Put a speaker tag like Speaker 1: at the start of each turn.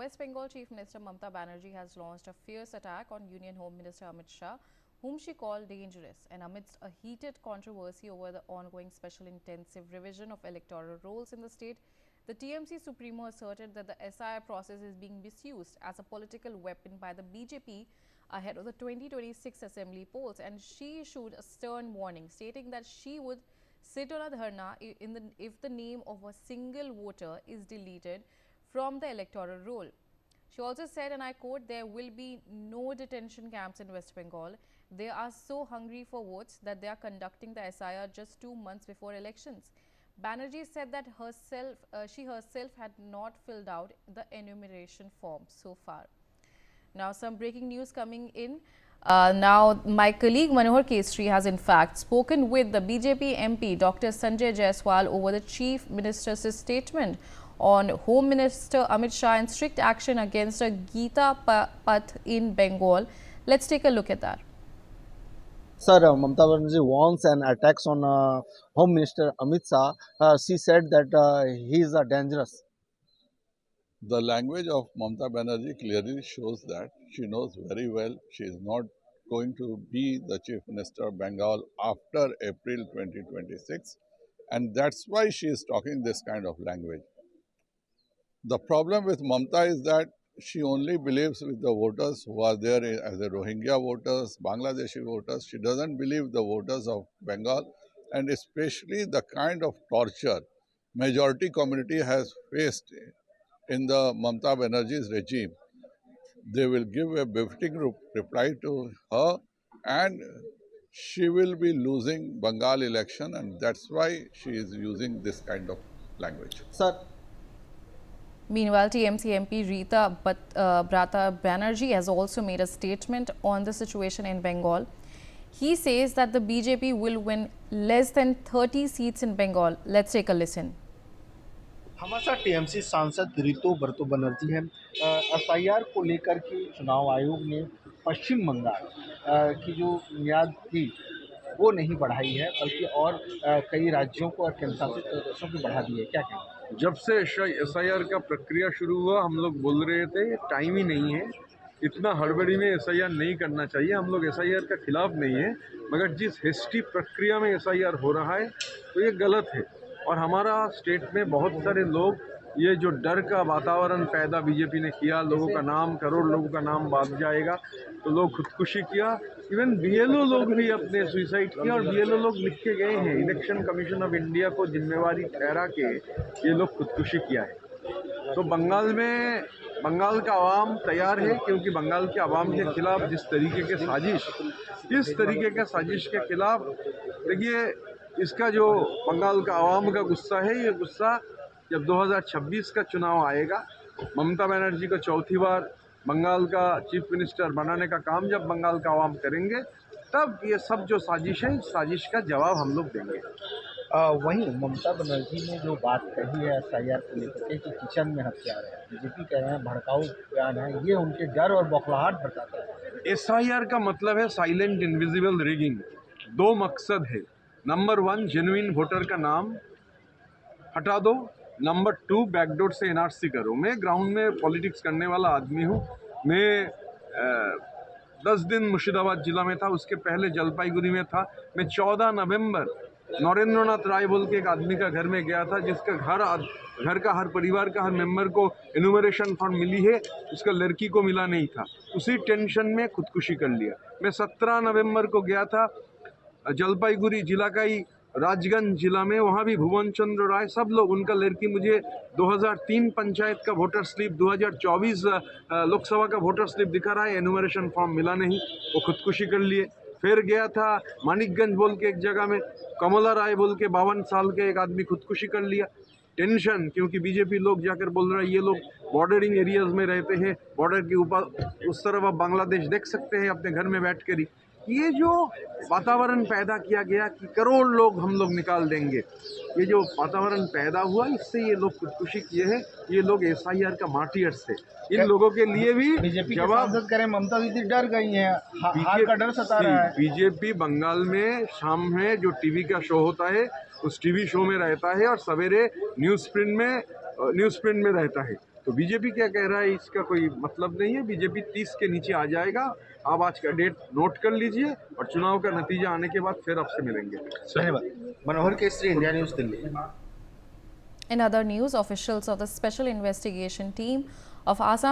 Speaker 1: West Bengal Chief Minister Mamata Banerjee has launched a fierce attack on Union Home Minister Amit Shah, whom she called dangerous. And amidst a heated controversy over the ongoing special intensive revision of electoral rolls in the state, the TMC Supremo asserted that the SIR process is being misused as a political weapon by the BJP ahead of the 2026 assembly polls, and she issued a stern warning stating that she would sit on a dharna if the name of a single voter is deleted from the electoral roll. She also said, and I quote, "There will be no detention camps in West Bengal. They are so hungry for votes that they are conducting the SIR just 2 months before elections." Banerjee said that she herself had not filled out the enumeration form so far. Now, some breaking news coming in. Now, my colleague Manohar Kestri has in fact spoken with the BJP MP Dr. Sanjay Jaiswal over the Chief Minister's statement on Home Minister Amit Shah and strict action against a Gita Path in Bengal. Let's take a look at that.
Speaker 2: Sir, Mamata Banerjee warns and attacks on Home Minister Amit Shah. She said that he is dangerous.
Speaker 3: The language of Mamata Banerjee clearly shows that she knows very well she is not going to be the Chief Minister of Bengal after April 2026, and that's why she is talking this kind of language. The problem with Mamata is that she only believes with the voters who are there as the Rohingya voters, Bangladeshi voters. She doesn't believe the voters of Bengal, and especially the kind of torture majority community has faced in the Mamata Banerjee's regime. They will give a befitting reply to her, and she will be losing Bengal election, and that's why she is using this kind of language.
Speaker 2: Sir.
Speaker 1: Meanwhile, TMC MP Rita Brata Banerjee has also made a statement on the situation in Bengal. He says that the BJP will win less than 30 seats in Bengal. Let's take a listen.
Speaker 4: हमारे साथ TMC सांसद रितु बरतो बनर्जी हैं। SIR को लेकर के चुनाव आयोग ने पश्चिम बंगाल की जो मियाद थी वो नहीं बढ़ाई है, बल्कि और कई राज्यों को और केंद्रशासित प्रदेशों को बढ़ा दी है। क्या कहें?
Speaker 5: जब से एसआईआर का प्रक्रिया शुरू हुआ हम लोग बोल रहे थे ये टाइम ही नहीं है, इतना हड़बड़ी में एसआईआर नहीं करना चाहिए। हम लोग एसआईआर का खिलाफ नहीं है, मगर जिस हिस्ट्री प्रक्रिया में एसआईआर हो रहा है तो ये गलत है। और हमारा स्टेट में बहुत सारे लोग ये जो डर का वातावरण पैदा बीजेपी ने किया, लोगों का नाम, करोड़ लोगों का नाम बात जाएगा, तो लोग खुदकुशी किया। इवन बीएलओ लोग भी अपने सुसाइड किया, और बीएलओ लोग लिख के गए हैं इलेक्शन कमीशन ऑफ इंडिया को जिम्मेवारी ठहरा के ये लोग खुदकुशी किया है। तो बंगाल का आवाम तैयार है, क्योंकि बंगाल के आवाम के खिलाफ इस तरीके के साजिश के खिलाफ देखिए, इसका जो बंगाल का आवाम का गुस्सा है, ये गुस्सा जब 2026 का चुनाव आएगा, ममता बनर्जी को चौथी बार बंगाल का चीफ मिनिस्टर बनाने का काम जब बंगाल का आवाम करेंगे, तब ये सब जो साजिश है, साजिश का जवाब हम लोग देंगे।
Speaker 4: वहीं ममता बनर्जी ने जो बात कही है एसआईआर को लेकर के कि किचन में हथियार है, बीजेपी कह रहे हैं भड़काऊ बयान है, ये उनके डर और बौखलाहट बताता है।
Speaker 5: एसआईआर का मतलब है साइलेंट इनविजिबल रिगिंग। दो मकसद है, नंबर 1 जेन्युइन वोटर का नाम हटा दो, नंबर 2 बैकडोर से एनआरसी करो। मैं ग्राउंड में पॉलिटिक्स करने वाला आदमी हूँ। मैं 10 दिन मुर्शिदाबाद जिला में था, उसके पहले जलपाईगुड़ी में था। मैं 14 नवंबर नरेंद्रनाथ राय बोल के एक आदमी का घर में गया था, जिसका घर का हर परिवार का हर मेंबर को इनुमरेशन फंड मिली है, उसका लड़की को मिला नहीं था। उसी टेंशन में खुदकुशी कर लिया। मैं 17 नवंबर को गया था जलपाईगुड़ी जिला का ही राजगंज जिला में, वहाँ भी भुवन चंद्र राय, सब लोग, उनका लड़की मुझे 2003 पंचायत का वोटर स्लिप, 2024 लोकसभा का वोटर स्लिप दिखा रहा है, एनुमरेशन फॉर्म मिला नहीं, वो खुदकुशी कर लिए। फिर गया था मानिकगंज बोल के एक जगह में, कमला राय बोल के 52 साल के एक आदमी खुदकुशी कर लिया। टेंशन, क्योंकि बीजेपी लोग जाकर बोल रहे हैं ये लोग बॉर्डरिंग एरियाज में रहते हैं, बॉर्डर के ऊपर उस तरफ आप बांग्लादेश देख सकते हैं अपने घर में बैठ कर ही। ये जो वातावरण पैदा किया गया कि करोड़ लोग हम लोग निकाल देंगे, ये जो वातावरण पैदा हुआ, इससे ये लोग खुदकुशी किए हैं। ये लोग एसआईआर का मार्टियर्स थे। इन लोगों के लिए भी
Speaker 4: बीजेपी जवाब करें, ममता दीदी डर गई हैं, हार का डर सता रहा है।
Speaker 5: बीजेपी बंगाल में शाम में जो टीवी का शो होता है, उस टीवी शो में रहता है, और सवेरे न्यूज़ प्रिंट में रहता है। तो बीजेपी क्या कह रहा है इसका कोई मतलब नहीं है। बीजेपी 30 के नीचे आ जाएगा। आप आज का डेट नोट कर लीजिए और चुनाव का नतीजा आने के बाद फिर आपसे मिलेंगे।
Speaker 4: धन्यवाद। Manohar Kesari, India news, Delhi.
Speaker 1: In other news, officials of the Special Investigation Team of Assam